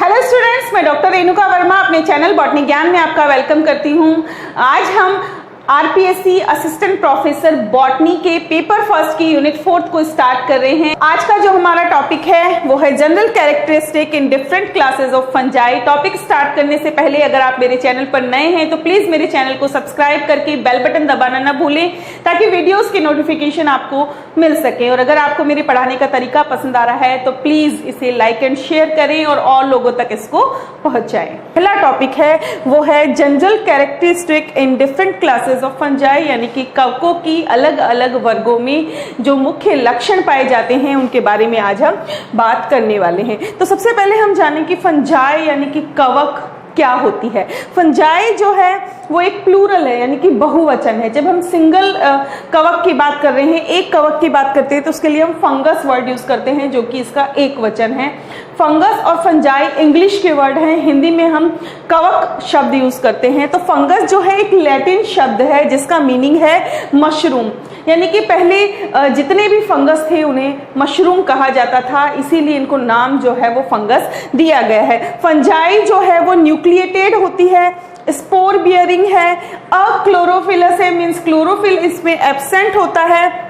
Hello students, मैं doctor Renuka Verma अपने channel botany ज्ञान में आपका वेलकम करती हूँ। आज हम आरपीएससी असिस्टेंट प्रोफेसर बॉटनी के पेपर फर्स्ट की यूनिट 4 को स्टार्ट कर रहे हैं। आज का जो हमारा टॉपिक है वो है general characteristic in different classes of fungi. Topic start करने से पहले अगर आप मेरे चैनल पर नए हैं तो प्लीज मेरे चैनल को सब्सक्राइब करके बेल बटन दबाना ना भूलें ताकि वीडियोस की नोटिफिकेशन आपको मिल सके। और अगर आपको मेरे पढ़ाने का तरीका पसंद आ रहा है तो प्लीज इसे लाइक एंड शेयर करें और लोगों तक इसको पहुंचाएं। पहला टॉपिक है वो है general characteristic in different classes of fungi, यानी कि कवकों की अलग अलग वर्गों में जो मुख्य लक्षण पाए जाते हैं उनके बारे में आज हम बात करने वाले हैं। तो सबसे पहले हम जानें कि फंजाई यानी कि कवक क्या होती है। फंजाई जो है वो एक प्लूरल है, यानी कि बहुवचन है। जब हम सिंगल कवक की बात कर रहे हैं, एक कवक की बात करते हैं, तो उसके लिए हम फंगस वर्ड यूज करते हैं जो कि इसका एक वचन है। फंगस और फंजाई इंग्लिश के वर्ड हैं, हिंदी में हम कवक शब्द यूज करते हैं। तो फंगस जो है एक लैटिन शब्द है जिसका मीनिंग है मशरूम, यानी कि पहले जितने भी फंगस थे उन्हें मशरूम कहा जाता था, इसीलिए इनको नाम जो है वो फंगस दिया गया है। फंजाई जो है वो न्यूक्लिएटेड होती है, स्पोर बियरिंग है, अक्लोरोफिलस है, मींस क्लोरोफिल इसमें एब्सेंट होता है,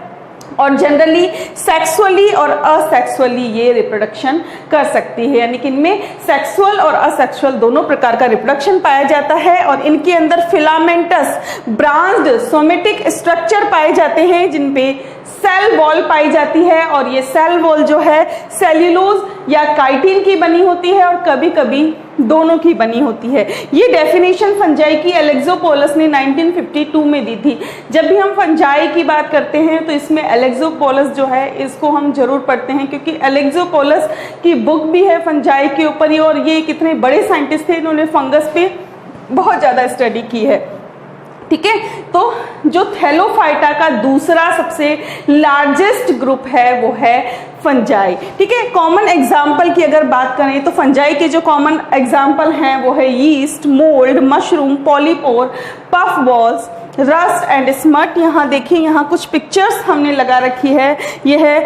और जनरली सेक्सुअली और असेक्सुअली ये रिप्रोडक्शन कर सकती है, यानी कि इनमें सेक्सुअल और असेक्सुअल दोनों प्रकार का रिप्रोडक्शन पाया जाता है। और इनके अंदर फिलामेंटस ब्रांच्ड सोमेटिक स्ट्रक्चर पाए जाते हैं जिनपे सेल वॉल पाई जाती है, और ये सेल वॉल जो है सेल्यूलोज या काइटिन की बनी होती है और कभी कभी दोनों की बनी होती है। ये डेफिनेशन फंजाई की एलेक्सोपोलस ने 1952 में दी थी। जब भी हम फंजाई की बात करते हैं तो इसमें एलेक्सोपोलस जो है इसको हम जरूर पढ़ते हैं, क्योंकि एलेक्सोपोलस की बुक भी है फंजाई के ऊपर ही, और ये कितने बड़े साइंटिस्ट थे, इन्होंने फंगस पे बहुत ज्यादा स्टडी की है। ठीक है, तो जो थैलोफाइटा का दूसरा सबसे लार्जेस्ट ग्रुप है वो है फंजाई। ठीक है, कॉमन एग्जाम्पल की अगर बात करें तो फंजाई के जो कॉमन एग्जाम्पल हैं वो है yeast, mould, mushroom, polypore, puff balls, rust and smut. यहाँ देखिए, यहाँ कुछ पिक्चर्स हमने लगा रखी है। ये है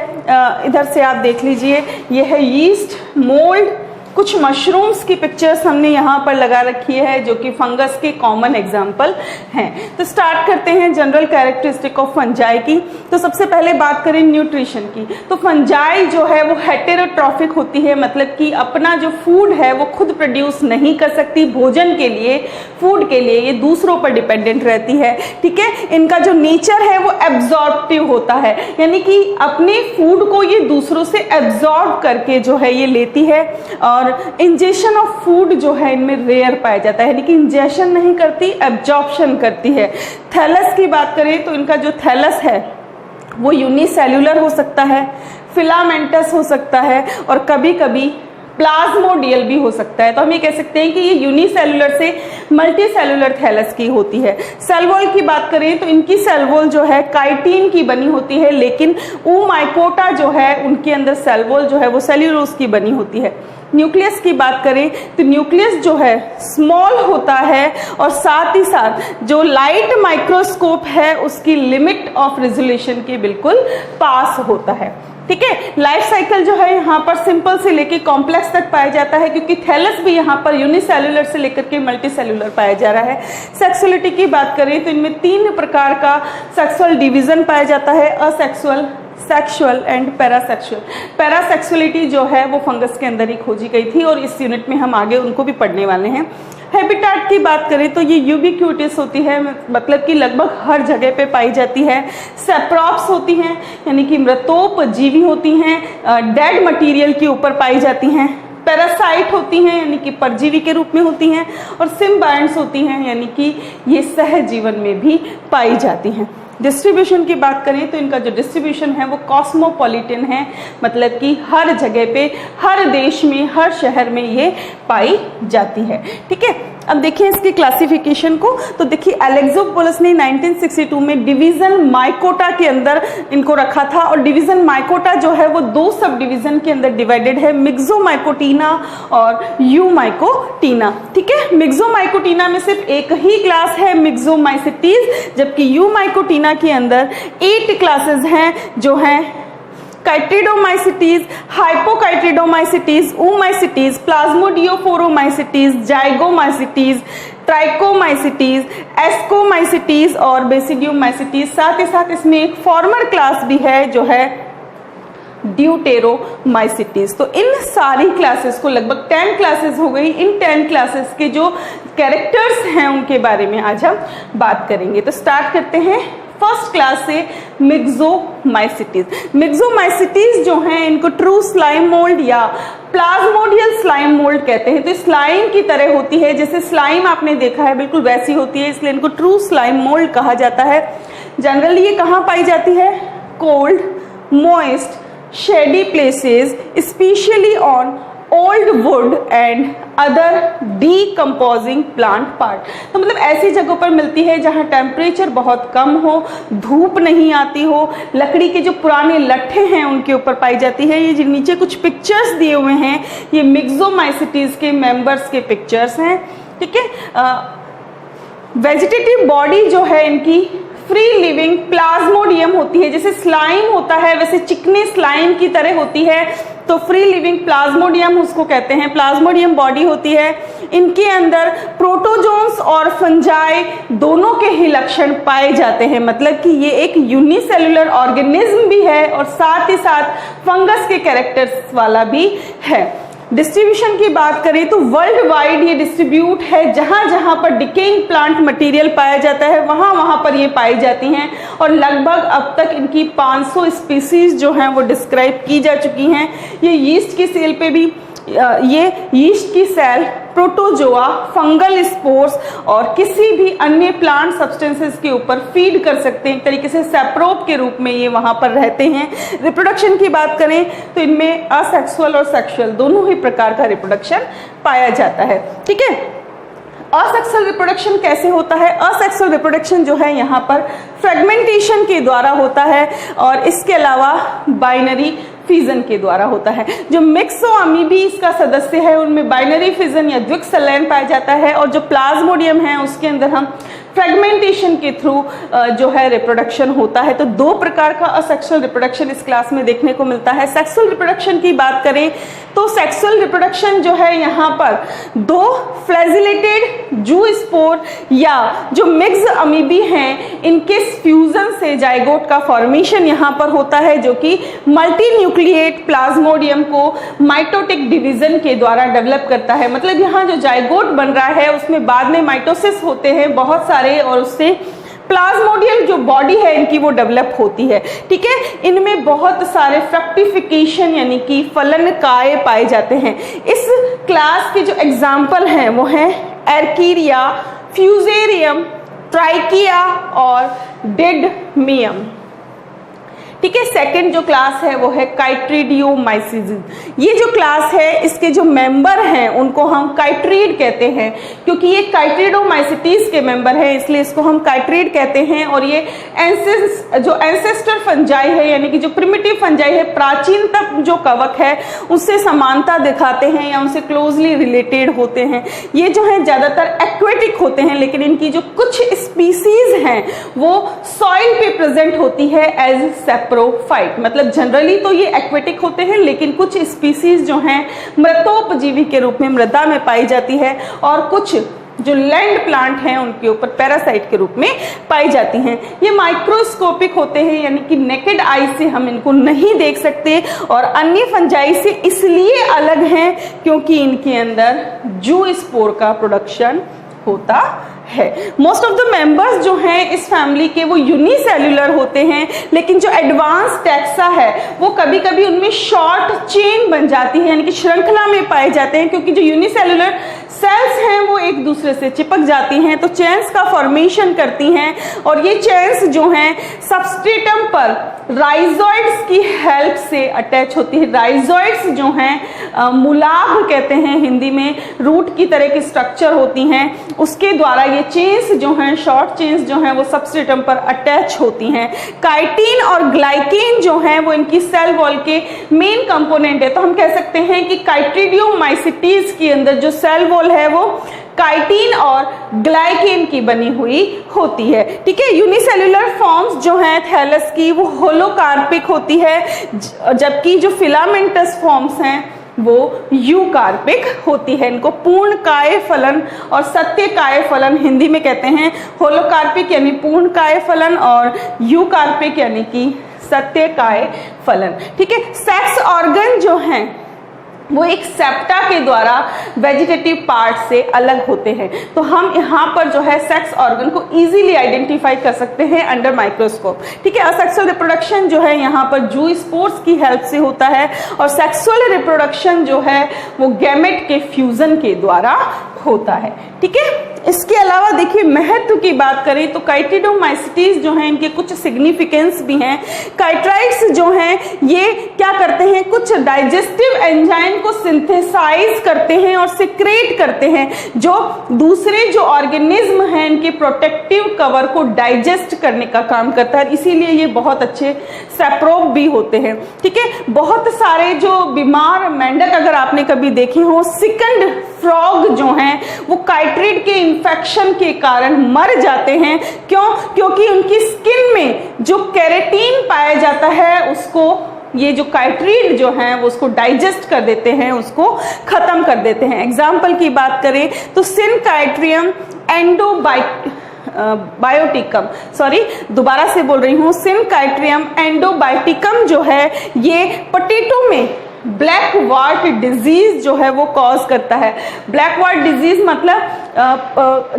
इधर से आप देख लीजिए, ये है यीस्ट, मोल्ड, कुछ मशरूम्स की पिक्चर्स हमने यहाँ पर लगा रखी है जो कि फंगस के कॉमन एग्जाम्पल हैं। तो स्टार्ट करते हैं जनरल कैरेक्टरिस्टिक ऑफ फंजाई की। तो सबसे पहले बात करें न्यूट्रिशन की, तो फंजाई जो है वो हेटेरोट्रॉफिक होती है, मतलब कि अपना जो फूड है वो खुद प्रोड्यूस नहीं कर सकती भोजन के लिए, फूड के लिए, ये दूसरों पर डिपेंडेंट रहती है। ठीक है, इनका जो नेचर है वो एब्जॉर्प्टिव होता है, यानी कि अपने फूड को ये दूसरों से एब्जॉर्ब करके जो है ये लेती है। और इंजेक्शन ऑफ फूड जो है इनमें रेयर पाया जाता है, यानी कि इंजेक्शन नहीं करती, एब्जॉर्प्शन करती है। थैलस की बात करें तो इनका जो थैलस है वो यूनिसेल्यूलर हो सकता है, फिलामेंटस हो सकता है, और कभी कभी प्लाज्मोडियल भी हो सकता है। तो हम ये कह सकते हैं कि ये यूनिसेल्युलर से मल्टीसेल्युलर थैलस की होती है। सेल वॉल की बात करें तो इनकी सेल वॉल जो है काइटिन की बनी होती है, लेकिन ऊमाइकोटा जो है उनके अंदर सेल वॉल जो है वो सेल्यूलोज की बनी होती है। न्यूक्लियस की बात करें तो न्यूक्लियस जो है स्मॉल होता है, और साथ ही साथ जो लाइट माइक्रोस्कोप है उसकी लिमिट ऑफ रेजोल्यूशन के बिल्कुल पास होता है। ठीक है, लाइफ साइकिल जो है यहाँ पर सिंपल से लेके कॉम्प्लेक्स तक पाया जाता है, क्योंकि थैलस भी यहाँ पर यूनिसेल्युलर से लेकर के मल्टीसेल्युलर पाया जा रहा है। सेक्सुअलिटी की बात करें तो इनमें 3 प्रकार का सेक्सुअल डिवीजन पाया जाता है, असेक्सुअल, सेक्सुअल एंड पैरासेक्सुअल। पैरासेक्सुअलिटी जो है वो फंगस के अंदर ही खोजी गई थी, और इस यूनिट में हम आगे उनको भी पढ़ने वाले हैं। हैबिटेट की बात करें तो ये यूबिक्यूटिस होती है, मतलब कि लगभग हर जगह पे पाई जाती है। सेप्रोप्स होती हैं, यानी कि मृतोपजीवी होती हैं, डेड मटेरियल के ऊपर पाई जाती हैं। पैरासाइट होती हैं, यानी कि परजीवी के रूप में होती हैं, और सिम्बायंट्स होती हैं, यानी कि ये सहजीवन में भी पाई जाती हैं। डिस्ट्रीब्यूशन की बात करें तो इनका जो डिस्ट्रीब्यूशन है वो कॉस्मोपॉलिटन है, मतलब कि हर जगह पे, हर देश में, हर शहर में ये पाई जाती है। ठीक है, अब देखिए इसकी क्लासिफिकेशन को। तो देखिए एलेक्सोपोलस ने 1962 में डिवीजन माइकोटा के अंदर इनको रखा था, और डिवीजन माइकोटा जो है वो 2 सब डिवीजन के अंदर डिवाइडेड है, मिक्सोमाइकोटीना और यूमाइकोटीना। ठीक है, मिक्सोमाइकोटीना में सिर्फ एक ही क्लास है मिक्सोमाइसिटीज, जबकि यूमाइकोटीना के अंदर 8 क्लासेस हैं जो हैं काइट्रिडोमाइसिटीज, हाइपोकाइट्रिडोमाइसिटीज, ओमाइसिटीज, प्लाज्मोडियोफोरोमाइसिटीज, जाइगोमाइसिटीज, ट्राइकोमाइसिटीज, एस्कोमाइसिटीज और बेसिडियोमाइसिटीज। साथ ही साथ इसमें एक फॉर्मर क्लास भी है जो है ड्यूटेरोमाइसिटीज। तो इन सारी क्लासेस को, लगभग 10 क्लासेस हो गई, इन 10 क्लासेस के जो कैरेक्टर्स हैं उनके बारे में आज हम बात करेंगे। तो स्टार्ट करते हैं फर्स्ट क्लास से, मिक्सोमाइसिटीज। मिक्सोमाइसिटीज जो हैं इनको ट्रू स्लाइम मोल्ड या प्लाज्मोडियल स्लाइम मोल्ड कहते हैं। तो स्लाइम की तरह होती है, जैसे स्लाइम आपने देखा है बिल्कुल वैसी होती है, इसलिए इनको ट्रू स्लाइम मोल्ड कहा जाता है। जनरली ये कहाँ पाई जाती है? Cold, moist, shady places, specially on old would and other decomposing plant part. तो मतलब ऐसी जगहों पर मिलती है जहां टेम्परेचर बहुत कम हो, धूप नहीं आती हो, लकड़ी के जो पुराने लट्ठे हैं उनके ऊपर पाई जाती है। ये जो नीचे कुछ पिक्चर्स दिए हुए हैं ये मिक्सोमाइसिटीज के मेंबर्स के पिक्चर्स हैं, ठीक है। वेजिटेटिव बॉडी जो है इनकी फ्री लिविंग प्लाज्मोडियम होती है, जैसे स्लाइम होता है वैसे चिकनी स्लाइम की तरह होती है, तो फ्री लिविंग प्लाज्मोडियम उसको कहते हैं, प्लाज्मोडियम बॉडी होती है। इनके अंदर प्रोटोजोन्स और फंजाई दोनों के ही लक्षण पाए जाते हैं, मतलब कि ये एक यूनिसेलुलर ऑर्गेनिज्म भी है और साथ ही साथ फंगस के कैरेक्टर्स वाला भी है। डिस्ट्रीब्यूशन की बात करें तो वर्ल्ड वाइड ये डिस्ट्रीब्यूट है, जहां जहां पर डिकेइंग प्लांट मटेरियल पाया जाता है वहां वहां पर ये पाई जाती हैं और लगभग अब तक इनकी 500 स्पीसीज जो हैं वो डिस्क्राइब की जा चुकी हैं। ये यीस्ट की सेल पे भी, ये यीस्ट की सेल, प्रोटोजोआ, फंगल स्पोर्स और किसी भी अन्य प्लांट सब्सटेंसेस के ऊपर फीड कर सकते हैं, एक तरीके से सेप्रोप के रूप में ये वहां पर रहते हैं। रिप्रोडक्शन की बात करें तो इनमें असेक्सुअल और सेक्सुअल दोनों ही प्रकार का रिप्रोडक्शन पाया जाता है, ठीक है। असेक्सुअल रिप्रोडक्शन कैसे होता है? असेक्सुअल रिप्रोडक्शन जो है यहाँ पर फ्रेगमेंटेशन के द्वारा होता है और इसके अलावा बाइनरी फिजन के द्वारा होता है। जो मिक्सोअमीबी इसका सदस्य है उनमें बाइनरी फिजन या द्विक संलयन पाया जाता है और जो प्लाज्मोडियम है उसके अंदर हम फ्रेगमेंटेशन के थ्रू जो है रिप्रोडक्शन होता है। तो दो प्रकार का असेक्सुअल रिप्रोडक्शन इस क्लास में देखने को मिलता है। सेक्सुअल रिप्रोडक्शन की बात करें तो सेक्सुअल रिप्रोडक्शन जो है यहाँ पर दो फ्लैजिलेटेड जूस्पोर या जो मिक्स अमीबी हैं इनके फ्यूजन से जाइगोट का फॉर्मेशन यहाँ पर होता है, जो कि मल्टीन्यूक्लिएट प्लाज्मोडियम को माइटोटिक डिवीजन के द्वारा डेवलप करता है। मतलब यहाँ जो जाइगोट बन रहा है उसमें बाद में माइटोसिस होते हैं बहुत सारे और उससे प्लाज्मोडियल जो बॉडी है इनकी वो डेवलप होती है, ठीक है। इनमें बहुत सारे फ्रक्टिफिकेशन यानी कि फलनकाय पाए जाते हैं। इस क्लास के जो एग्जाम्पल हैं वो हैं एर्कीरिया, फ्यूजेरियम, ट्राइकिया और डेडमियम, ठीक है। सेकंड जो क्लास है वो है काइट्रिडियोमाइसिस। ये जो क्लास है इसके जो मेंबर हैं उनको हम काइट्रीड कहते हैं, क्योंकि ये काइट्रिडोमाइसिटीज के मेंबर हैं इसलिए इसको हम काइट्रीड कहते हैं। और ये जो एंसेस्टर फंजाई है यानी कि जो प्रिमिटिव फंजाई है, प्राचीनतम जो कवक है उससे समानता दिखाते हैं या उनसे क्लोजली रिलेटेड होते हैं। ये जो है ज्यादातर एक्वेटिक होते हैं, लेकिन इनकी जो कुछ स्पीसीज हैं वो सॉइल पे प्रेजेंट होती है एज सेप्रोफाइट। मतलब जनरली तो ये एक्वेटिक होते हैं, लेकिन कुछ स्पीसीज जो हैं मृतोपजीवी के रूप में मृदा में पाई जाती है और कुछ जो लैंड प्लांट हैं उनके ऊपर पैरासाइट के रूप में पाई जाती हैं। ये माइक्रोस्कोपिक होते हैं यानी कि नेकेड आई से हम इनको नहीं देख सकते और अन्य फंजाई से इसलिए अलग हैं क्योंकि इनके अंदर जूस्पोर का प्रोडक्शन होता है। मोस्ट ऑफ द मेंबर्स जो हैं इस फैमिली के वो यूनिसेल्युलर होते हैं, लेकिन जो एडवांस टैक्सा है वो कभी कभी उनमें शॉर्ट चेन बन जाती है यानी कि श्रृंखला में पाए जाते हैं, क्योंकि जो यूनिसेल्युलर सेल्स हैं वो एक दूसरे से चिपक जाती हैं तो चेन्स का फॉर्मेशन करती हैं और ये चेन्स जो हैं सबस्ट्रेटम पर राइजोइड्स की हेल्प से अटैच होती है। राइजोइड्स जो हैं मूलाग्र कहते हैं हिंदी में, रूट की तरह की स्ट्रक्चर होती हैं, उसके द्वारा ये चेन्स जो हैं शॉर्ट चेन्स जो हैं वो सबस्ट्रेटम पर अटैच होती हैं। काइटिन और ग्लाइकेन जो हैं वो इनकी सेल वॉल के मेन कंपोनेंट है। तो हम कह सकते हैं कि काइट्रिडियोमाइसिटीज के अंदर जो सेल वॉल है वो काइटिन और ग्लाइकेन की बनी हुई होती है। ठीक है, यूनिसेल्युलर फॉर्म्स जो हैं थैलस की वो होलोकार्पिक होती है, जबकि जो फिलामेंटस फॉर्म्स हैं वो यूकार्पिक होती है। इनको पूर्ण काय फलन और सत्य काय फलन हिंदी में कहते हैं। होलोकार्पिक यानी पूर्ण काय फलन और यूकार्पिक यानी कि सत्य काय फलन। ठीक है, सेक्स ऑर्गन जो हैं वो एक सेप्टा के द्वारा वेजिटेटिव पार्ट से अलग होते हैं। तो हम यहाँ पर जो है सेक्स ऑर्गन को इजीली आइडेंटिफाई कर सकते हैं अंडर माइक्रोस्कोप। ठीक है, असेक्सुअल रिप्रोडक्शन जो है यहाँ पर जूस्पोर्स की हेल्प से होता है और सेक्सुअल रिप्रोडक्शन जो है वो गैमेट के फ्यूजन के द्वारा होता है। ठीक है, इसके अलावा देखिए महत्व की बात करें तो काइटिडोमाइसिटीज जो हैं इनके कुछ सिग्निफिकेंस भी हैं। काइट्राइड्स जो हैं ये क्या करते हैं, कुछ डाइजेस्टिव एंजाइम को सिंथेसाइज करते हैं और सिक्रेट करते हैं जो दूसरे जो ऑर्गेनिज्म हैं इनके प्रोटेक्टिव कवर को डाइजेस्ट करने का काम करता है, इसीलिए ये बहुत अच्छे सैप्रोब भी होते हैं। ठीक है, बहुत सारे जो बीमार मेंढक अगर आपने कभी देखे हो, सिकंड फ्रॉग जो हैं वो काइट्रिड के इन्फेक्शन के कारण मर जाते हैं। क्यों? क्योंकि उनकी स्किन में जो केराटिन पाया जाता है उसको ये जो काइट्रिड जो है वो उसको डाइजेस्ट कर देते हैं, उसको खत्म कर देते हैं। एग्जाम्पल की बात करें तो सिनकाइट्रियम बायोटिकम, सॉरी दोबारा से बोल रही हूँ, सिनकाइट्रियम एंडोबायोटिकम जो है ये पोटैटो में ब्लैक वार्ट डिजीज जो है वो कॉज करता है। ब्लैक वार्ट डिजीज मतलब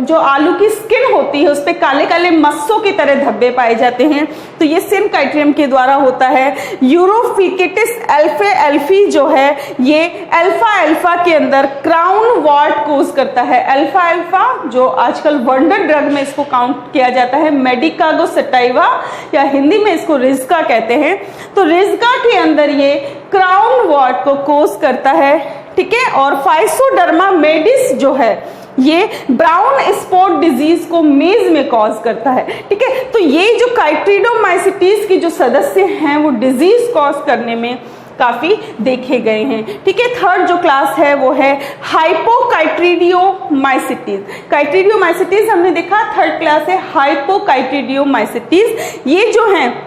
जो आलू की स्किन होती है उस पे काले काले मस्सों की तरह धब्बे पाए जाते हैं, तो ये सिनकाइट्रियम के द्वारा होता है। यूरोफिकेटिस अल्फा एल्फी जो है ये अल्फा के अंदर क्राउन वार्ट कोज करता है। अल्फा जो आजकल वंडर ड्रग में इसको काउंट किया जाता है, मेडिकागो सटाइवा या हिंदी में इसको रिज्का कहते हैं। तो रिज्का के अंदर ये क्राउन वार्ट को कोज करता है। ठीक है, और फाइसोडर्मा मेडिस जो है ये ब्राउन स्पॉट डिजीज को मेज में कॉज करता है। ठीक है, तो ये जो काइट्रिडोमाइसिटीज के जो सदस्य हैं वो डिजीज कॉज करने में काफी देखे गए हैं। ठीक है, थर्ड जो क्लास है वो है हाइपोकाइट्रिडियोमाइसिटीज। काइट्रिडियोमाइसिटीज हमने देखा, थर्ड क्लास है हाइपोकाइट्रिडियोमाइसिटीज। ये जो है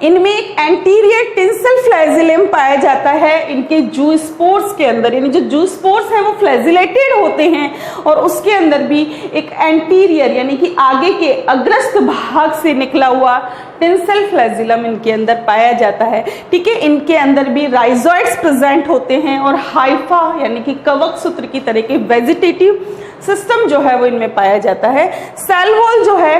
इनमें एक एंटीरियर टिंसल फ्लैजिलम पाया जाता है इनके जूस्पोर्स के अंदर, यानी जो जूस्पोर्स हैं वो फ्लैजिलेटेड होते हैं और उसके अंदर भी एक एंटीरियर यानी कि आगे के अग्रस्त भाग से निकला हुआ टिंसल फ्लैजिलम इनके अंदर पाया जाता है। ठीक है, इनके अंदर भी राइजोइड्स प्रेजेंट होते हैं और हाइफा यानी कि कवक सूत्र की तरह के वेजिटेटिव सिस्टम जो है वो इनमें पाया जाता है। सेल वॉल जो है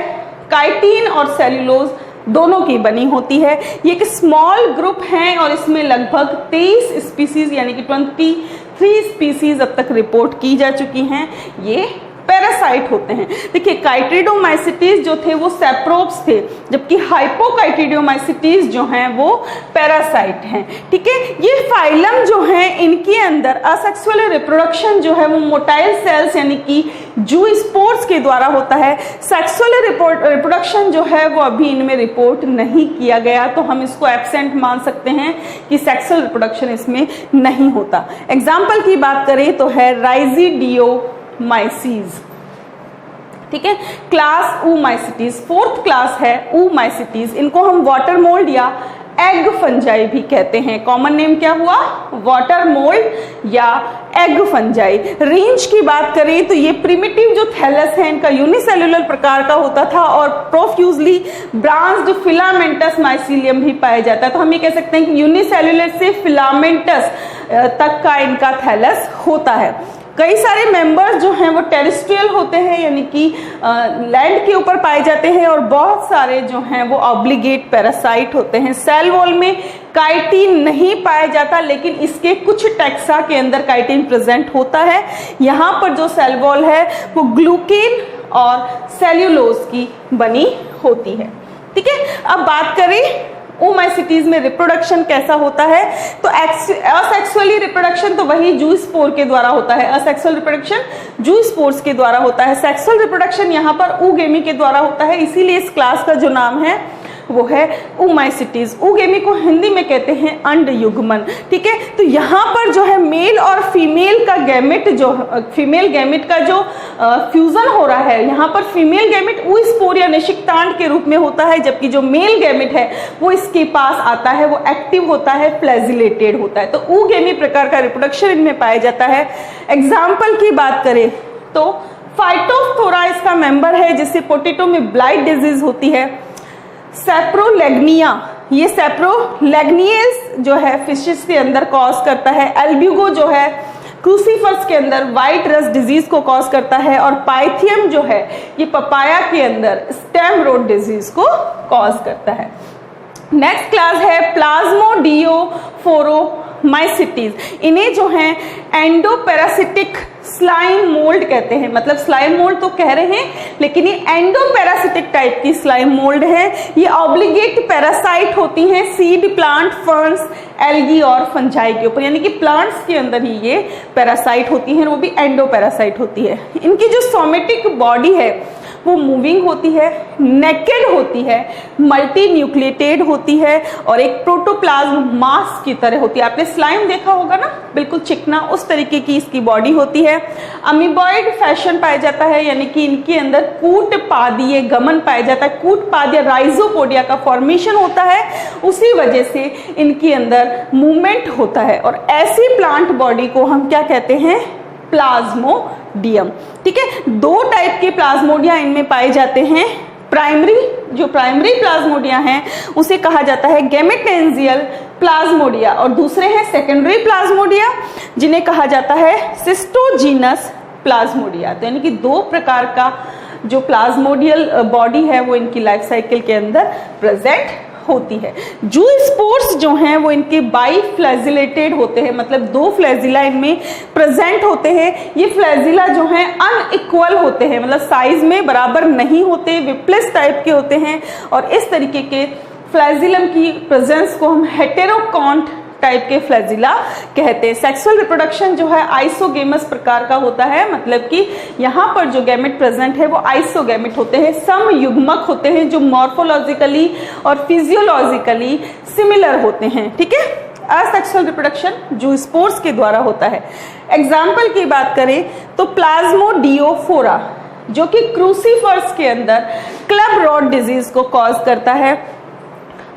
काइटिन और सेल्यूलोज दोनों की बनी होती है। ये एक स्मॉल ग्रुप है और इसमें लगभग 23 स्पीसीज यानी कि 23 स्पीसीज अब तक रिपोर्ट की जा चुकी हैं। ये पैरासाइट होते हैं। देखिए काइट्रिडोमाइसिटीज जो थे वो सैप्रोब्स थे, जबकि हाइपोकाइट्रिडोमाइसिटीज जो हैं वो पैरासाइट हैं। ठीक है, ये फाइलम जो है इनके अंदर असेक्सुअल रिप्रोडक्शन जो है वो मोटाइल सेल्स यानी कि जूस्पोर्स के द्वारा होता है। सेक्सुअल रिप्रोडक्शन जो है वो अभी इनमें रिपोर्ट नहीं किया गया, तो हम इसको एब्सेंट मान सकते हैं कि सेक्सुअल रिप्रोडक्शन इसमें नहीं होता। एग्जाम्पल की बात करें तो है राइजिडियोमाइसीज। ठीक है, क्लास ऊमाइसिटीज, फोर्थ क्लास है ऊमाइसिटीज। इनको हम वाटर मोल्ड या एग फंजाई भी कहते हैं। कॉमन नेम क्या हुआ? वाटर मोल्ड या एग फंजाई। रेंज की बात करें तो ये प्रिमिटिव जो थैलस है इनका यूनिसेल्युलर प्रकार का होता था और प्रोफ्यूजली ब्रांच्ड फिलामेंटस माइसीलियम भी पाया जाता है। तो हम ये कह सकते हैं कि यूनिसेल्युलर से फिलामेंटस तक का इनका थैलस होता है। कई सारे मेंबर्स जो हैं वो टेरेस्ट्रियल होते हैं यानी कि लैंड के ऊपर पाए जाते हैं और बहुत सारे जो हैं वो ऑब्लिगेट पैरासाइट होते हैं। सेल वॉल में काइटिन नहीं पाया जाता, लेकिन इसके कुछ टैक्सा के अंदर काइटिन प्रेजेंट होता है। यहाँ पर जो सेल वॉल है वो ग्लूकेन और सेल्यूलोज की बनी होती है। ठीक है, अब बात करें ओमाइसिटीज में रिप्रोडक्शन कैसा होता है, तो असेक्सुअली रिप्रोडक्शन तो वही जूस्पोर के द्वारा होता है। असेक्सुअल रिप्रोडक्शन जूस्पोर्स के द्वारा होता है। सेक्सुअल रिप्रोडक्शन यहाँ पर ऊगेमी के द्वारा होता है, इसीलिए इस क्लास का जो नाम है वो है oomaicities। oogamete को हिंदी में कहते हैं अंड युग्मन, ठीक है। तो यहाँ पर जो है मेल और फीमेल का गैमेट, जो फीमेल गैमेट का जो फ्यूजन हो रहा है, यहाँ पर फीमेल गैमेट oospore या निषिक्तांड के रूप में होता है, जबकि जो मेल गैमेट है वो इसके पास आता है, वो एक्टिव होता है, फ्लैजिलेटेड होता है। तो oogamete प्रकार का रिप्रोडक्शन इनमें पाया जाता है। एग्जाम्पल की बात करें तो फाइटोफथोरा इसका मेंबर है, जिससे पोटैटो में ब्लाइट डिजीज होती है। सेप्रोलेग्निया, ये सेप्रोलेग्नियस जो है फिशेस के अंदर कॉज करता है। एल्ब्यूगो जो है क्रूसीफर्स के अंदर व्हाइट रस्ट डिजीज को कॉज करता है। और पाइथियम जो है ये पपाया के अंदर स्टेम रोड डिजीज को कॉज करता है। नेक्स्ट क्लास है प्लाज्मोडियोफोरोमाइसिटीज। इन्हें जो है एंडोपैरासिटिक स्लाइम मोल्ड कहते हैं। मतलब स्लाइम मोल्ड तो कह रहे हैं, लेकिन ये एंडोपैरासिटिक टाइप की स्लाइम मोल्ड है। ये ऑब्लिगेट पैरासाइट होती हैं सीड, प्लांट, फर्न्स, एल्गी और फंजाई के ऊपर, यानी कि प्लांट्स के अंदर ही ये पैरासाइट होती हैं, वो भी एंडोपैरासाइट होती है। इनकी जो सोमेटिक बॉडी है वो मूविंग होती है, नेकेड होती है, मल्टी न्यूक्लिएटेड होती है और एक प्रोटोप्लाज्म मास की तरह होती है। आपने स्लाइम देखा होगा ना, बिल्कुल चिकना, उस तरीके की इसकी बॉडी होती है। अमीबॉइड फैशन पाया जाता है, यानी कि इनके अंदर कूट पादीय गमन पाया जाता है। कूट पादीय राइजोपोडिया का फॉर्मेशन होता है, उसी वजह से इनके अंदर मूवमेंट होता है। और ऐसी प्लांट बॉडी को हम क्या कहते हैं? प्लाज्मोडियम, ठीक है। दो टाइप के प्लाज्मोडिया इनमें पाए जाते हैं। प्राइमरी, जो प्राइमरी प्लाज्मोडिया हैं उसे कहा जाता है गैमेटेंजियल प्लाज्मोडिया, और दूसरे हैं सेकेंडरी प्लाज्मोडिया जिन्हें कहा जाता है सिस्टोजीनस प्लाज्मोडिया। तो यानी कि दो प्रकार का जो प्लाज्मोडियल बॉडी है वो इनकी लाइफ साइकिल के अंदर प्रेजेंट होती है। जूस्पोर्स जो हैं वो इनके बाई फ्लैजिलेटेड होते हैं, मतलब दो फ्लैजिला इनमें प्रेजेंट होते हैं। ये फ्लैजिला जो हैं अनइक्वल होते हैं, मतलब साइज में बराबर नहीं होते, विप्लेस टाइप के होते हैं। और इस तरीके के फ्लैजिलम की प्रेजेंस को हम हेटेरोकॉन्ट टाइप के फ्लैजिला कहते हैं। सेक्सुअल रिप्रोडक्शन जो है आइसोगेमस प्रकार का होता है, मतलब कि यहाँ पर जो गैमेट प्रेजेंट है वो आइसोगैमेट होते हैं, समयुग्मक होते हैं जो मॉर्फोलॉजिकली और फिजियोलॉजिकली सिमिलर होते हैं, ठीक है। असेक्सुअल रिप्रोडक्शन जूस्पोर्स के द्वारा होता है। एग्जाम्पल की बात करें तो प्लाज्मोडियोफोरा जो कि क्रूसीफर्स के अंदर क्लब रॉड डिजीज को कॉज करता है।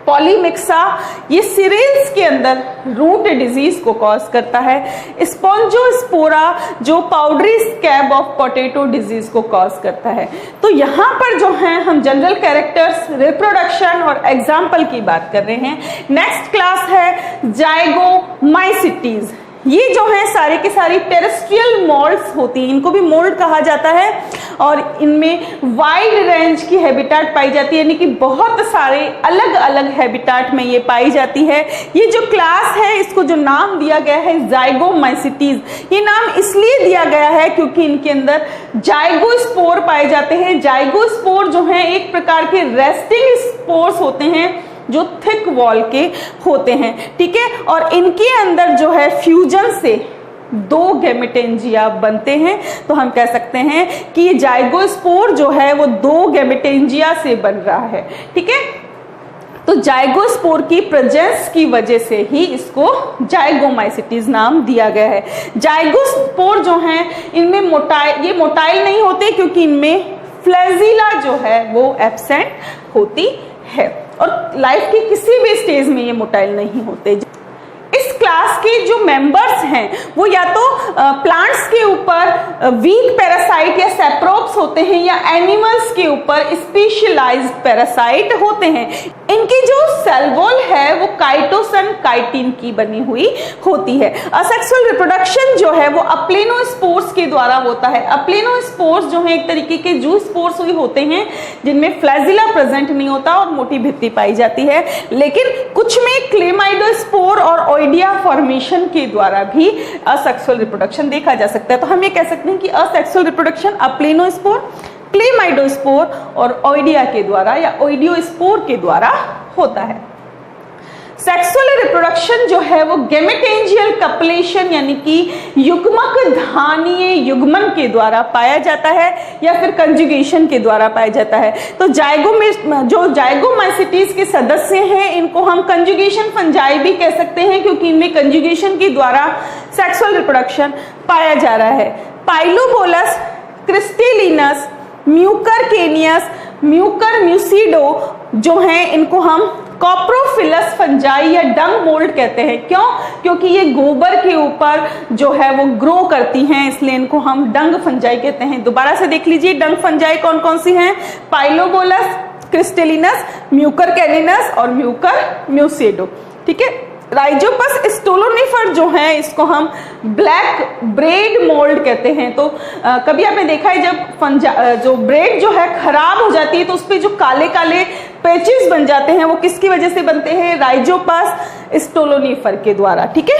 पॉलीमिक्सा ये सीरियल्स के अंदर रूट डिजीज को कॉज करता है। स्पॉन्जोस्पोरा जो powdery scab of potato disease को कॉज करता है। तो यहाँ पर जो है हम जनरल कैरेक्टर्स, रिप्रोडक्शन और एग्जाम्पल की बात कर रहे हैं। नेक्स्ट क्लास है जाइगोमाइसिटीज। ये जो है सारी की सारी टेरेस्ट्रियल मोल्ड्स होती हैं, इनको भी मोल्ड कहा जाता है, और इनमें वाइड रेंज की हैबिटेट पाई जाती है, यानी कि बहुत सारे अलग अलग हैबिटेट में ये पाई जाती है। ये जो क्लास है इसको जो नाम दिया गया है जाइगोमाइसिटीज, ये नाम इसलिए दिया गया है क्योंकि इनके अंदर जाइगोस्पोर पाए जाते हैं। जाइगोस्पोर जो है एक प्रकार के रेस्टिंग स्पोर्स होते हैं जो थिक वॉल के होते हैं, ठीक है। और इनके अंदर जो है फ्यूजन से दो गैमेटेंजिया बनते हैं, तो हम कह सकते हैं कि ये जाइगोस्पोर जो है वो दो गैमेटेंजिया से बन रहा है, ठीक है। तो जाइगोस्पोर की प्रेजेंस की वजह से ही इसको जाइगोमाइसिटीज नाम दिया गया है। जाइगोस्पोर जो हैं इनमें ये मोटाइल नहीं होते क्योंकि इनमें फ्लैजिला जो है वो एब्सेंट होती है, और लाइफ के किसी भी स्टेज में ये मोटाइल नहीं होते। इस क्लास के जो मेंबर्स हैं वो या तो प्लांट्स के ऊपर वीक पैरासाइट या सेप्रोप्स होते हैं, या एनिमल्स के ऊपर स्पेशलाइज्ड पैरासाइट होते हैं। इनकी जो सेल वॉल है वो काइटोसन काइटिन की बनी हुई होती है। असेक्सुअल रिप्रोडक्शन जो है वो अप्लेनोस्पोर्स के द्वारा होता है। अप्लेनोस्पोर्स जो है एक तरीके के जूस्पोर्स हुए होते हैं जिनमें फ्लैजिला प्रेजेंट नहीं होता और मोटी भित्ति पाई जाती है, लेकिन कुछ में क्लेमाइडोस्पोर और ओइडिया फॉर्मेशन के द्वारा भी असेक्सुअल रिप्रोडक्शन देखा जा सकता है। तो हम ये कह सकते हैं कि असेक्सुअल रिप्रोडक्शन अप्लेनोस्पोर, क्लेमाइडोस्पोर और ओइडिया के द्वारा या ओइडियोस्पोर के द्वारा होता है। सेक्सुअल रिप्रोडक्शन जो है वो गैमेटेंजियल कपलेशन यानी कि युग्मक धानीय युग्मन के द्वारा पाया जाता है। या फिर कंजुगेशन के द्वारा पाया जाता है। तो जो जाइगोमाइसीटीज के सदस्य हैं इनको हम कंजुगेशन फंजाई भी कह सकते हैं, क्योंकि इनमें कंजुगेशन के द्वारा सेक्सुअल रिप्रोडक्शन पाया जा रहा है। पाइलोबोलस, क्रिस्टेलिनस, म्यूकरकेनियस, म्यूकर म्यूसिडो जो हैं इनको हम कॉप्रोफिलस फंजाई या डंग मोल्ड कहते हैं। क्यों? क्योंकि ये गोबर के ऊपर जो है वो ग्रो करती हैं, इसलिए इनको हम डंग फंजाई कहते हैं। दोबारा से देख लीजिए डंग फंजाई कौन कौन सी हैं? पाइलोबोलस, क्रिस्टेलिनस, म्यूकरकेनिनस और म्यूकर म्यूसिडो। ठीक है। राइजोपस स्टोलोनिफर जो है इसको हम ब्लैक ब्रेड मोल्ड कहते हैं। तो कभी आपने देखा है जब जो ब्रेड जो है खराब हो जाती है तो उस पे जो काले काले पैचेस बन जाते हैं, वो किसकी वजह से बनते हैं? राइजोपस स्टोलोनिफर के द्वारा। ठीक है।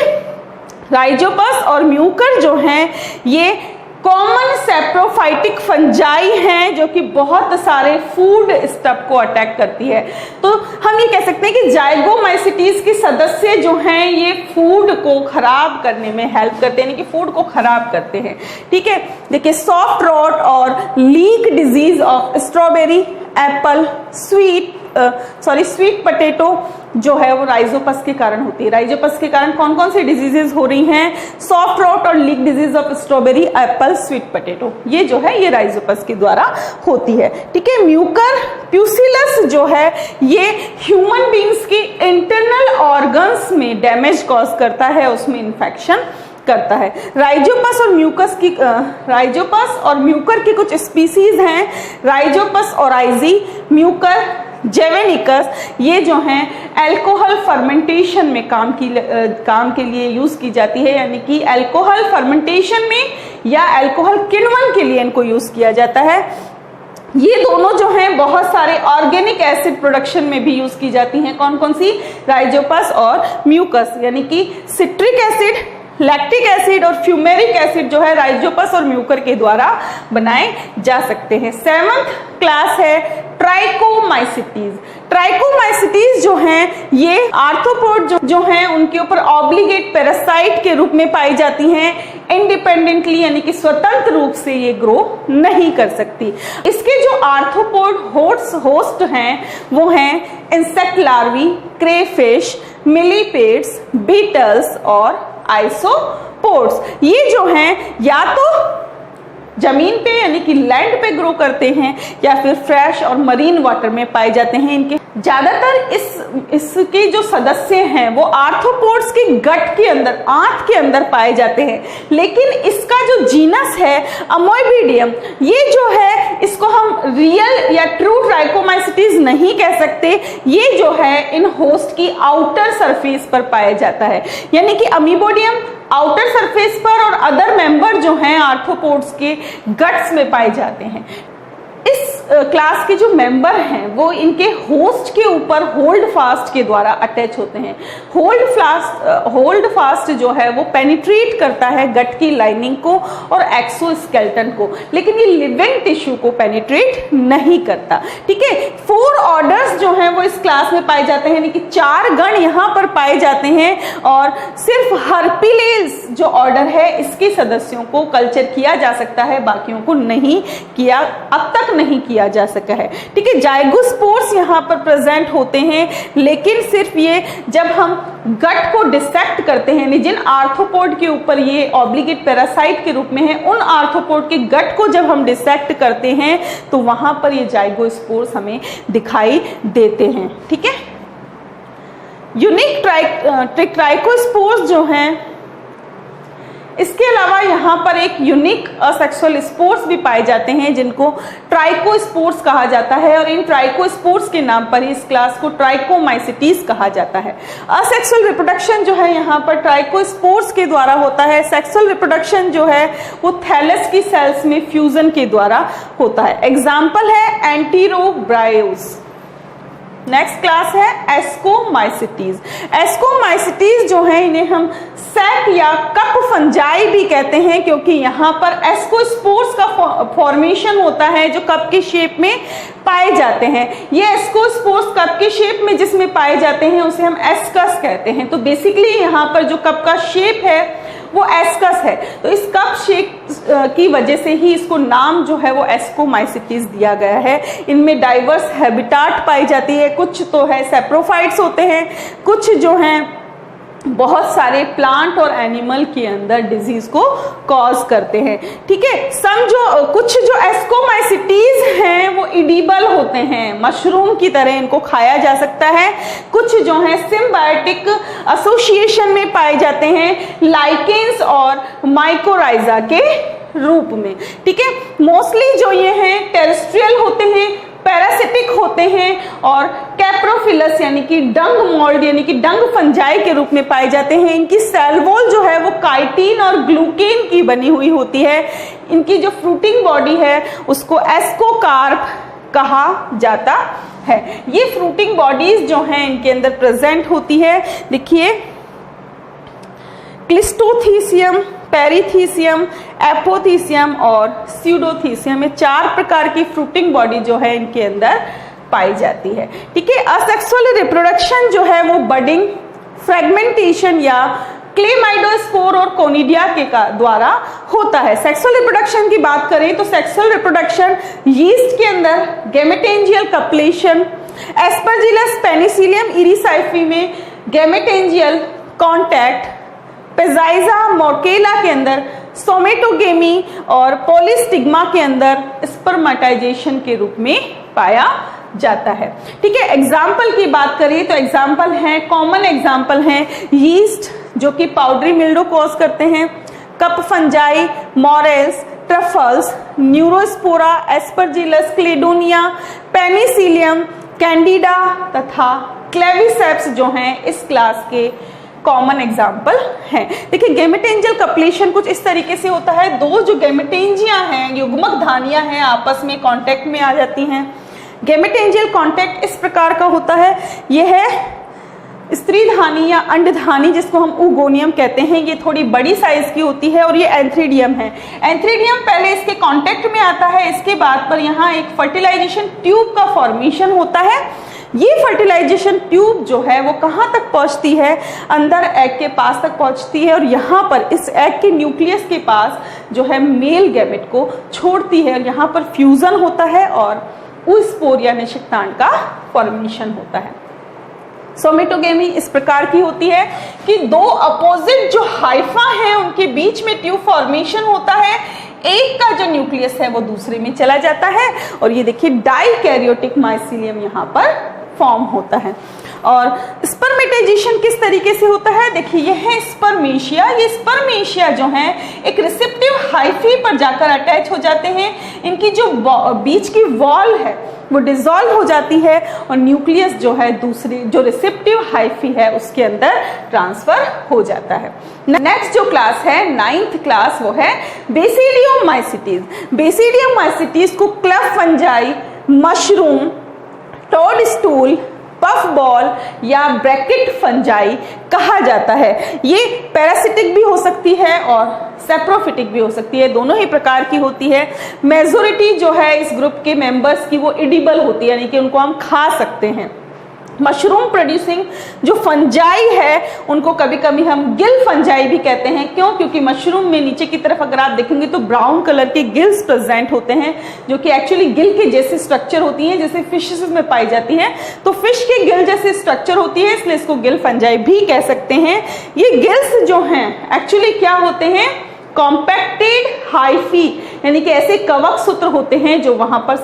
राइजोपस और म्यूकर जो हैं ये कॉमन सैप्रोफाइटिक फंजाई हैं जो कि बहुत सारे फूड स्टफ को अटैक करती है। तो हम ये कह सकते हैं कि जाइगोमाइसीटीज के सदस्य जो हैं ये फूड को खराब करने में हेल्प करते हैं, यानी कि फूड को खराब करते हैं। ठीक है। देखिए सॉफ्ट रॉट और leak disease of strawberry, Apple, sweet potato जो है वो राइजोपस के कारण होती है। राइजोपस के कारण कौन कौन सी डिजीजेस हो रही हैं? सॉफ्ट रॉट और leak disease of strawberry, Apple, sweet potato, ये जो है ये राइजोपस के द्वारा होती है। ठीक है। म्यूकर प्यूसिलस जो है ये ह्यूमन बींग्स के इंटरनल ऑर्गन्स में डैमेज कॉज करता है, उसमें इन्फेक्शन करता है। राइजोपस और म्यूकर की कुछ स्पीसीज हैं, राइजोपस ओराइजी, म्यूकर जेवेनिकस, ये जो हैं अल्कोहल फर्मेंटेशन में काम के लिए यूज की जाती है, यानी कि अल्कोहल फर्मेंटेशन में या अल्कोहल किण्वन के लिए इनको यूज किया जाता है। ये दोनों जो हैं बहुत सारे ऑर्गेनिक एसिड प्रोडक्शन में भी यूज की जाती हैं। कौन कौन सी? राइजोपस और म्यूकस, यानी कि सिट्रिक एसिड, लैक्टिक एसिड और फ्यूमेरिक एसिड जो है राइजोपस और म्यूकर के द्वारा बनाए जा सकते हैं। 7th क्लास है ट्राइकोमाइसीटीज। ट्राइकोमाइसीटीज जो हैं ये आर्थ्रोपोड जो हैं उनके ऊपर ऑब्लिगेट पैरासाइट के रूप में पाई जाती हैं। इंडिपेंडेंटली यानी कि स्वतंत्र रूप से ये ग्रो नहीं कर सकती। इसके जो आर्थ्रोपोड होस्ट हैं वो हैं insect larvae, crayfish, millipedes, Beatles और आइसोपोड्स। ये जो हैं या तो जमीन पे यानी कि लैंड पे ग्रो करते हैं या फिर फ्रेश और मरीन वाटर में पाए जाते हैं। इनके ज्यादातर इसके जो सदस्य हैं वो आर्थ्रोपोड्स के गट के अंदर, आंत के अंदर पाए जाते हैं। लेकिन इसका जो जीनस है अमोइबिडियम, ये जो है इसको हम रियल या ट्रू ट्राइकोमाइसीटीज नहीं कह सकते। ये जो है इन होस्ट की आउटर सरफेस पर पाया जाता है, यानी कि अमीबोडियम आउटर सरफेस पर और अदर मेंबर जो हैं आर्थ्रोपोड्स के गट्स में पाए जाते हैं। इस क्लास के जो मेंबर हैं वो इनके होस्ट के ऊपर होल्ड फास्ट के द्वारा अटैच होते हैं। होल्ड फास्ट जो है वो पेनिट्रेट करता है गट की लाइनिंग को और एक्सोस्केलेटन को, लेकिन ये लिविंग टिश्यू को पेनिट्रेट नहीं करता। ठीक है। 4 ऑर्डर्स जो हैं वो इस क्लास में पाए जाते हैं, यानी कि 4 गण यहाँ पर पाए जाते हैं और सिर्फ हर्पिलेज जो ऑर्डर है इसके सदस्यों को कल्चर किया जा सकता है, बाकियों को नहीं किया, अब तक नहीं किया जा सका है। ठीक है। जाइगोस्पोर्स यहाँ पर प्रेजेंट होते हैं, लेकिन सिर्फ ये जब हम गट को डिसेक्ट करते हैं, जिन आर्थ्रोपोड के ऊपर ये ऑब्लिगेट पैरासाइट के रूप में है, उन आर्थ्रोपोड के गट को जब हम डिसेक्ट करते हैं तो वहां पर ये जाइगोस्पोर्स हमें दिखाई देते हैं। ठीक है। यूनिक ट्राइकोस्पोर्स जो हैं, इसके अलावा यहाँ पर एक यूनिक असेक्सुअल स्पोर्स भी पाए जाते हैं जिनको ट्राइकोस्पोर्स कहा जाता है, और इन ट्राइकोस्पोर्स के नाम पर ही इस क्लास को ट्राइकोमाइसीटीज कहा जाता है। असेक्सुअल रिप्रोडक्शन जो है यहाँ पर ट्राइकोस्पोर्स के द्वारा होता है। सेक्सुअल रिप्रोडक्शन जो है वो थैलस की सेल्स में फ्यूजन के द्वारा होता है। एग्जाम्पल है एंटीरोब्रायोस। नेक्स्ट क्लास है एस्कोमाइसीटीज। एस्कोमाइसीटीज जो है इन्हें हम सैक या कप फंजाई भी कहते हैं, क्योंकि यहाँ पर एस्कोस्पोर्स का फॉर्मेशन होता है जो कप के शेप में पाए जाते हैं। ये एस्कोस्पोर्स कप के शेप में जिसमें पाए जाते हैं उसे हम एस्कस कहते हैं। तो बेसिकली यहाँ पर जो कप का शेप है वो एस्कस है। तो इस कप शेप की वजह से ही इसको नाम जो है वो एस्कोमाइसिटीज दिया गया है। इनमें डाइवर्स हैबिटाट पाई जाती है, कुछ तो है सेप्रोफाइट्स होते हैं, कुछ जो हैं बहुत सारे प्लांट और एनिमल के अंदर डिजीज को कॉज करते हैं। ठीक है, कुछ जो एस्कोमाइसिटीज हैं वो इडिबल होते हैं, मशरूम की तरह इनको खाया जा सकता है। कुछ जो है सिम्बायोटिक एसोसिएशन में पाए जाते हैं, लाइकेंस और माइकोराइजा के रूप में। ठीक है, मोस्टली जो ये हैं टेरेस्ट्रियल होते हैं, पैरासिटिक होते हैं और कैप्रोफिलस यानी कि डंग मोल्ड यानी कि डंग फंजाई के रूप में पाए जाते हैं। इनकी सेल वॉल जो है वो काइटिन और ग्लूकेन की बनी हुई होती है। इनकी जो फ्रूटिंग बॉडी है उसको एस्कोकार्प कहा जाता है। ये फ्रूटिंग बॉडीज जो हैं इनके अंदर प्रेजेंट होती है। देखिए, क्लिस्टोथीसियम, पेरीथीसियम, एपोथीसियम और स्यूडोथीसियम, ये 4 प्रकार की फ्रूटिंग बॉडी जो है इनके अंदर पाई जाती है। ठीक है, असेक्सुअल रिप्रोडक्शन जो है वो बडिंग, फ्रेगमेंटेशन या क्लेमाइडोस्पोर और कोनिडिया के द्वारा होता है। सेक्सुअल रिप्रोडक्शन की बात करें तो सेक्सुअल रिप्रोडक्शन यीस्ट के अंदर गैमेटेंजियल कप्लेशन, एस्परजिलस पेनिसिलियम इरिसाइफी में गैमेटेंजियल कॉन्टैक्ट, पेजाइजा मोर्केला के अंदर सोमेटोगेमी और पॉलीस्टिग्मा के अंदर स्पर्मेटाइजेशन के रूप में पाया जाता है। ठीक है, एग्जाम्पल की बात करें तो एग्जाम्पल हैं, कॉमन एग्जाम्पल हैं यीस्ट जो कि पाउडरी मिल्ड्यू कॉज करते हैं, cup fungi, morels, truffles, Neurospora, Aspergillus, Cladonia, Penicillium, Candida तथा क्लेविसेप्स जो हैं इस क्लास के कॉमन एग्जाम्पल हैं। देखिए, गैमेटेंजियल कप्लेशन कुछ इस तरीके से होता है, 2 जो गैमेटेंजिया हैं, युग्मक धानियां हैं, आपस में कांटेक्ट में आ जाती हैं। गैमेटेंजियल कांटेक्ट इस प्रकार का होता है, यह है स्त्री धानी या अंडधानी जिसको हम ऊगोनियम कहते हैं। ये थोड़ी बड़ी साइज की होती है और ये एंथ्रीडियम है। एंथ्रीडियम पहले इसके कांटेक्ट में आता है, इसके बाद पर यहाँ एक फर्टिलाइजेशन ट्यूब का फॉर्मेशन होता है। ये फर्टिलाइजेशन ट्यूब जो है वो कहाँ तक पहुंचती है, अंदर एग के पास तक पहुंचती है और यहाँ पर इस एग के न्यूक्लियस के पास जो है मेल गैमेट को छोड़ती है और यहाँ पर फ्यूजन होता है और oospore या निषिक्तांड का फॉर्मेशन होता है। सोमेटोगेमी इस प्रकार की होती है कि 2 अपोजिट जो हाइफा हैं उनके बीच में ट्यूब फॉर्मेशन होता है, एक का जो न्यूक्लियस है वो दूसरे में चला जाता है और ये देखिए डाइकैरियोटिक माइसीलियम यहाँ पर फॉर्म होता है। और स्पर्मेटाइजेशन किस तरीके से होता है, देखिए यह है स्पर्मेशिया। ये स्पर्मेशिया जो है एक रिसेप्टिव हाइफी पर जाकर अटैच हो जाते हैं। इनकी जो बीच की वॉल है वो डिसॉल्व हो जाती है और न्यूक्लियस जो है दूसरी जो रिसेप्टिव हाइफी है उसके अंदर ट्रांसफर हो जाता है। नेक्स्ट जो क्लास है 9th क्लास वो है बेसिडियोमाइसिटीज। बेसिडियोमाइसिटीज को club fungi, mushroom, toadstool, puffball या ब्रैकेट फंजाई कहा जाता है। ये पैरासिटिक भी हो सकती है और सेप्रोफिटिक भी हो सकती है, दोनों ही प्रकार की होती है। मेजोरिटी जो है इस ग्रुप के मेंबर्स की वो एडिबल होती है, यानी कि उनको हम खा सकते हैं। मशरूम प्रोड्यूसिंग जो फंजाई है उनको कभी कभी हम गिल फंजाई भी कहते हैं। क्यों? क्योंकि मशरूम में नीचे की तरफ अगर आप देखेंगे तो ब्राउन कलर के गिल्स प्रेजेंट होते हैं जो कि एक्चुअली गिल के जैसे स्ट्रक्चर होती हैं, जैसे फिशेस में पाई जाती हैं। तो फिश के गिल जैसे स्ट्रक्चर होती है, इसलिए इसको गिल फंजाई भी कह सकते हैं। ये गिल्स जो हैं एक्चुअली क्या होते हैं, कॉम्पैक्टेड हाइफी, यानी कि ऐसे कवक सूत्र होते हैं जो वहां पर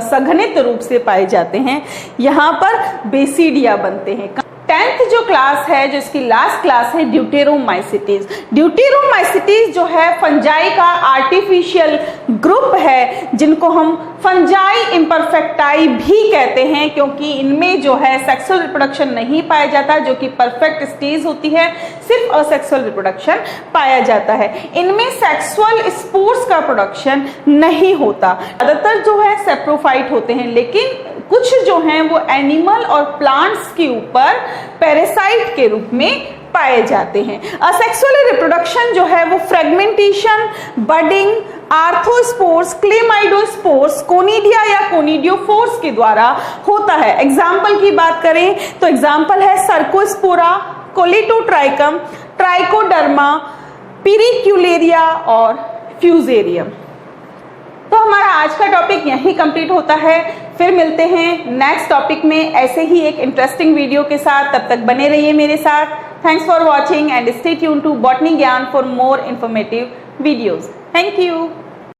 सघनित रूप से पाए जाते हैं। यहाँ पर बेसिडिया बनते हैं। 10th जो क्लास है, जो इसकी लास्ट क्लास है, ड्यूटेरोमाइसिटीज। ड्यूटेरोमाइसिटीज जो है फंजाई का आर्टिफिशियल ग्रुप है, जिनको हम फंजाई इम्परफेक्टाई भी कहते हैं, क्योंकि इनमें जो है सेक्सुअल रिप्रोडक्शन नहीं पाया जाता, जो कि परफेक्ट स्टेज होती है, सिर्फ असेक्सुअल रिप्रोडक्शन पाया जाता है। इनमें सेक्सुअल स्पोर्स का प्रोडक्शन नहीं होता। ज्यादातर जो है सेप्रोफाइट होते हैं, लेकिन कुछ जो हैं वो एनिमल और प्लांट्स के ऊपर पैरासाइट के रूप में पाए जाते हैं। असेक्सुअल रिप्रोडक्शन जो है वो फ्रेगमेंटेशन, बडिंग, आर्थोस्पोर्स, क्लेमाइडोस्पोर्स, कोनिडिया या कोनिडियोफोर्स के द्वारा होता है। एग्जाम्पल की बात करें तो एग्जाम्पल है सर्कोस्पोरा, कोलेटोट्राइकम, ट्राइकोडर्मा, पेरिक्यूलेरिया और फ्यूजेरियम। तो हमारा आज का टॉपिक यहीं कंप्लीट होता है। फिर मिलते हैं नेक्स्ट टॉपिक में ऐसे ही एक इंटरेस्टिंग वीडियो के साथ। तब तक बने रहिए मेरे साथ। Thanks for watching and stay tune to botany Gyan for more informative videos. Thank you.